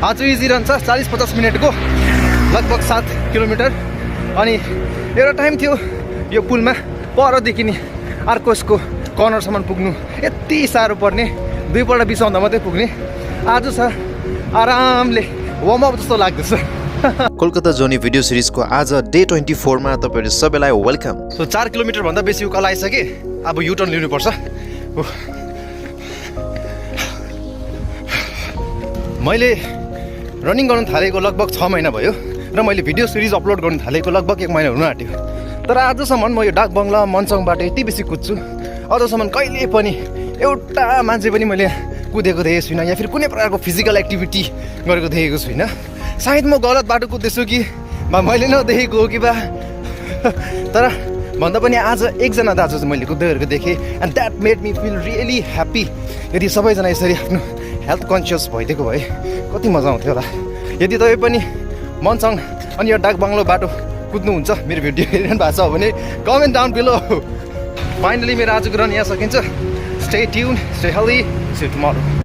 आज इजी रहन्छ 40-50 मिनटको लगभग 7 किलोमिटर। अनि एउटा टाइम थियो यो पुलमा परदेखि नि अर्को यसको कर्नरसम्म पुग्नु यति साह्रो पर्ने, 2 पल्ट बिसाउँदा मात्रै पुग्ने। आज छ आरामले वार्मअप जस्तो लाग्दैछ। कोलकाता जर्नी भिडियो सिरिजको आज डे 24 मा तपाईहरु सबैलाई वेलकम। सो 4 किलोमिटर भन्दा बेसी उकालो आइसके, अब युटर्न लिनुपर्छ। मैले रनिङ गर्न थालेको लगभग 6 महिना भयो र मैले भिडियो सिरिज अपलोड गर्न थालेको लगभग 1 महिना हुन आँट्यो। तर आजसम्म म यो डाक बङ्गला मन्चङबाट यति बेसी कुद्छु, अझसम्म कहिले पनि एउटा मान्छे पनि मैले कुदेको देखेको छुइनँ या फिर कुनै प्रकारको फिजिकल एक्टिभिटी गरेको देखेको छुइनँ। सायद म गलत बाटो कुद्दैछु कि बा मैले नदेखेको हो कि बा, तर भन्दा पनि आज एकजना दाजु चाहिँ मैले कुद्दै गरेको देखेँ and that made me feel really happy. यदि सबैजना यसरी आफ्नो हेल्थ कन्सियस भइदिएको भए कति मजा आउँथ्यो होला। यदि तपाईँ पनि मन्चङ अनि यो डाक बङ्गलो बाटो कुद्नुहुन्छ, मेरो भिडियो हेरिरहनु भएको छ भने कमेन्ट डाउन बिलो। फाइनली मेरो आजको रन यहाँ सकिन्छ। Stay tune, stay healthy, see you tomorrow.